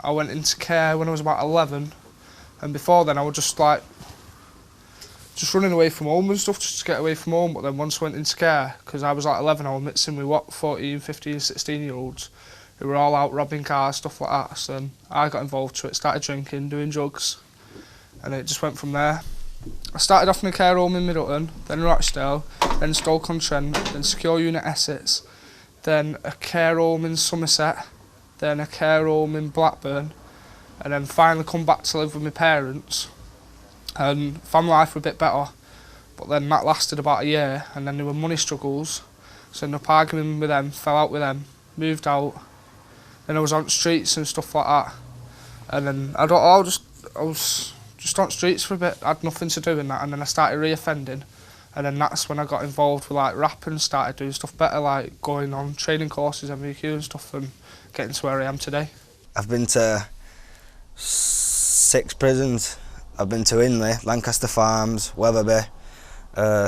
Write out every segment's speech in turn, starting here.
I went into care when I was about 11, and before then I was just running away from home and stuff, just to get away from home. But then once I went into care, because I was like 11, I was mixing with 14, 15, 16 year olds who were all out robbing cars, stuff like that. So then I got involved to it, started drinking, doing drugs, and it just went from there. I started off in a care home in Middleton, then Rochdale, then Stoke-on-Trent, then Secure Unit Essex, then a care home in Somerset, then a care home in Blackburn, and then finally come back to live with my parents. And family life were a bit better, but then that lasted about a year, and then there were money struggles, so I ended up arguing with them, fell out with them, moved out. Then I was on the streets and stuff like that, and then I was just on the streets for a bit, I had nothing to do in that, and then I started re-offending, and then that's when I got involved with like rap and started doing stuff better, like going on training courses, MVQ and stuff, and getting to where I am today. I've been to 6 prisons. I've been to Inley, Lancaster Farms, Wetherby,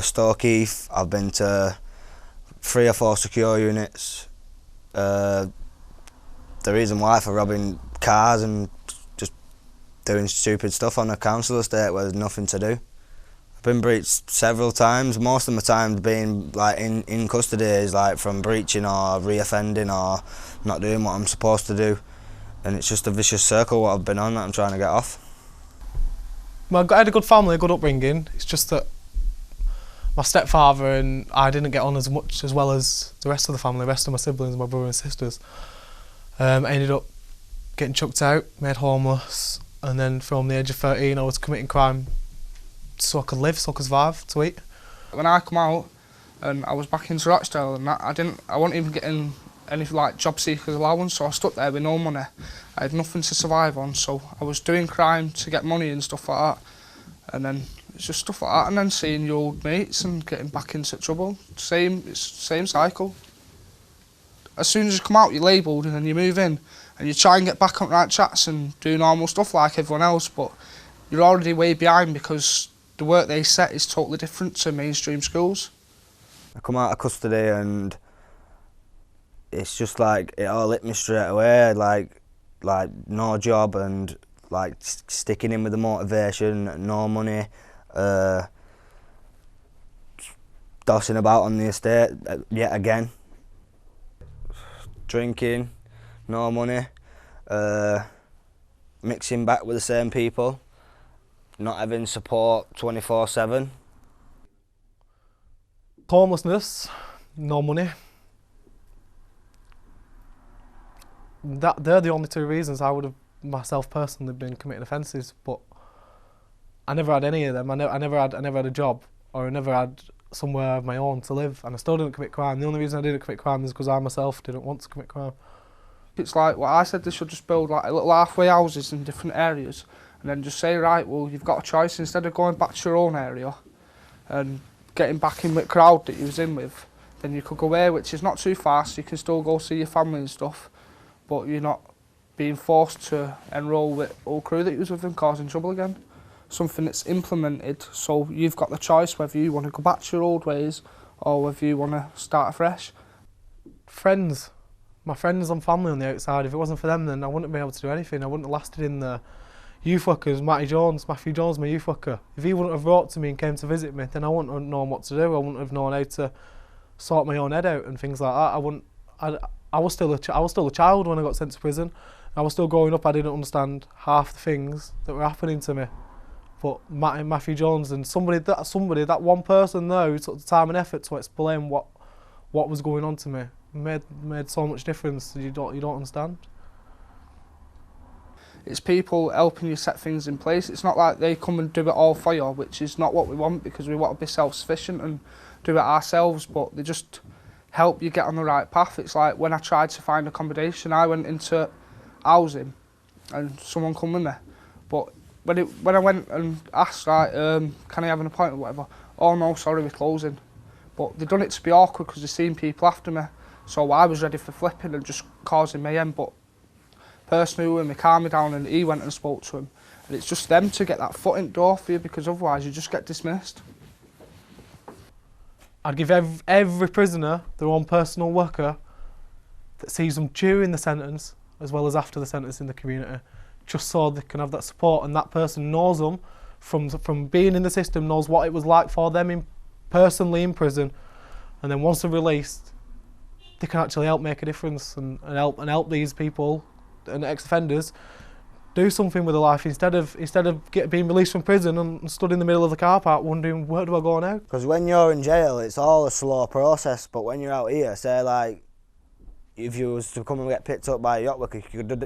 Stoke Heath. I've been to 3 or 4 secure units. The reason why for robbing cars and just doing stupid stuff on a council estate where there's nothing to do. I've been breached several times. Most of my time being like in custody is like from breaching or re-offending or not doing what I'm supposed to do, and it's just a vicious circle what I've been on that I'm trying to get off. I had a good family, a good upbringing. It's just that my stepfather and I didn't get on as well as the rest of the family, the rest of my siblings, my brother and sisters. I ended up getting chucked out, made homeless, and then from the age of 13 I was committing crime so I could live, so I could survive, to eat. When I come out and I was back into Rochdale and that, I wasn't even getting any like job seekers allowance, so I stuck there with no money. I had nothing to survive on, so I was doing crime to get money and stuff like that. And then it's just stuff like that, and then seeing your old mates and getting back into trouble. It's the same cycle. As soon as you come out, you're labelled, and then you move in, and you try and get back on right chats and do normal stuff like everyone else, but you're already way behind because the work they set is totally different to mainstream schools. I come out of custody and it's just like it all hit me straight away, like no job and like sticking in with the motivation, no money, dossing about on the estate yet again. Drinking, no money, mixing back with the same people, not having support 24/7. Homelessness, no money. They're the only 2 reasons I would have myself personally been committing offences, but I never had any of them. I never had a job, or I never had somewhere of my own to live, and I still didn't commit crime. The only reason I didn't commit crime is because I myself didn't want to commit crime. It's like what I said, they should just build like little halfway houses in different areas, and then just say, right, well, you've got a choice. Instead of going back to your own area and getting back in with the crowd that you was in with, then you could go there, which is not too far, so you can still go see your family and stuff, but you're not being forced to enrol with old crew that you was with and causing trouble again. Something that's implemented, so you've got the choice whether you want to go back to your old ways or whether you want to start afresh. Friends. My friends and family on the outside, if it wasn't for them then I wouldn't have been able to do anything. I wouldn't have lasted in the youth workers. Matthew Jones, my youth worker. If he wouldn't have wrote to me and came to visit me, then I wouldn't have known what to do. I wouldn't have known how to sort my own head out and things like that. I was still a child when I got sent to prison. I was still growing up. I didn't understand half the things that were happening to me. But Matthew Jones and that one person there who took the time and effort to explain what was going on to me made so much difference. You don't understand. It's people helping you set things in place. It's not like they come and do it all for you, which is not what we want, because we want to be self-sufficient and do it ourselves, but they just help you get on the right path. It's like when I tried to find accommodation, I went into housing and someone come with me, but when I went and asked, like, can I have an appointment or whatever, oh no, sorry, we're closing. But they done it to be awkward because they've seen people after me, so I was ready for flipping and just causing mayhem. But the person who me calmed me down, and he went and spoke to him, and it's just them to get that foot in the door for you, because otherwise you just get dismissed. I'd give every prisoner their own personal worker that sees them during the sentence as well as after the sentence in the community, just so they can have that support and that person knows them from being in the system, knows what it was like for them personally in prison, and then once they're released, they can actually help make a difference and help these people and ex-offenders do something with their life instead of being released from prison and stood in the middle of the car park wondering, where do I go now? Because when you're in jail, it's all a slow process, but when you're out here, say like, if you was to come and get picked up by a yacht worker,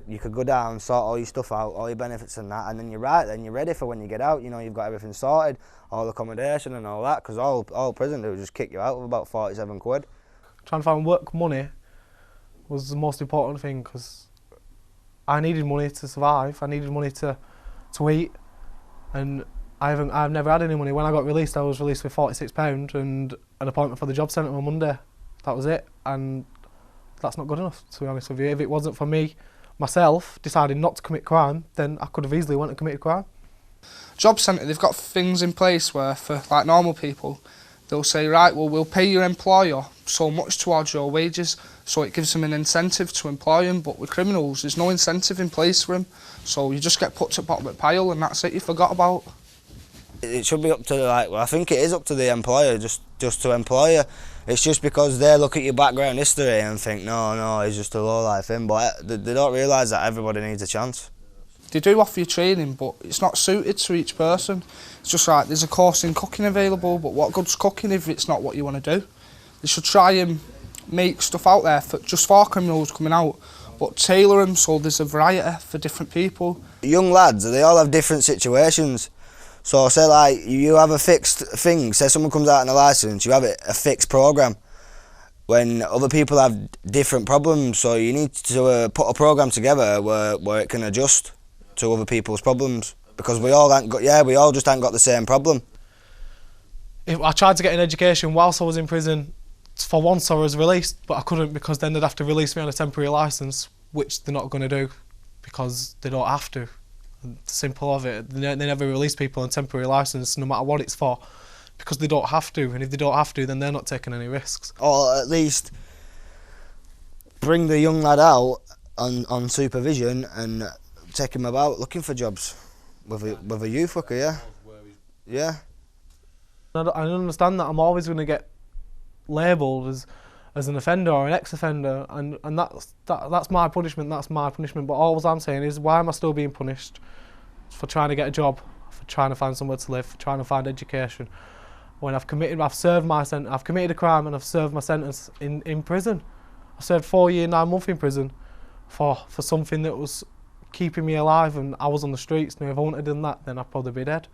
you could go down, sort all your stuff out, all your benefits and that, and then you're ready for when you get out. You know, you've got everything sorted, all accommodation and all that, because all prison do is just kick you out with about 47 quid. Trying to find work money was the most important thing, because I needed money to survive. I needed money to eat, and I've never had any money. When I got released, I was released with £46 and an appointment for the job centre on Monday. That was it, and that's not good enough, to be honest with you. If it wasn't for me, myself, deciding not to commit crime, then I could have easily went and committed crime. Job centre, they've got things in place where for like normal people, they'll say, right, well, we'll pay your employer so much towards your wages, so it gives them an incentive to employ him. But with criminals, there's no incentive in place for him, so you just get put to the bottom of the pile and that's it, you forgot about. It should be up to, like, well, I think it is up to the employer, just to employ you. It's just because they look at your background history and think, no, he's just a low-life in, but they don't realise that everybody needs a chance. They do offer you training, but it's not suited to each person. It's just like, there's a course in cooking available, but what good's cooking if it's not what you want to do? They should try and make stuff out there just for criminals coming out, but tailor them so there's a variety for different people. Young lads, they all have different situations. So say like, you have a fixed thing, say someone comes out on a licence, you have a fixed programme. When other people have different problems, so you need to put a programme together where it can adjust to other people's problems, because we all just ain't got the same problem. I tried to get an education whilst I was in prison. For once I was released, but I couldn't, because then they'd have to release me on a temporary licence, which they're not going to do because they don't have to. Simple of it. They never release people on temporary licence, no matter what it's for, because they don't have to, and if they don't have to, then they're not taking any risks. Or at least bring the young lad out on supervision and take him about looking for jobs with a youth worker, yeah. Yeah. I don't understand that I'm always going to get labelled as an offender or an ex-offender, and that's my punishment. That's my punishment. But all I'm saying is, why am I still being punished for trying to get a job, for trying to find somewhere to live, for trying to find education, when I've committed a crime and I've served my sentence in prison. I served 4 years, 9 months in prison for something that was keeping me alive, and I was on the streets. Now, if I wouldn't have done that, then I'd probably be dead.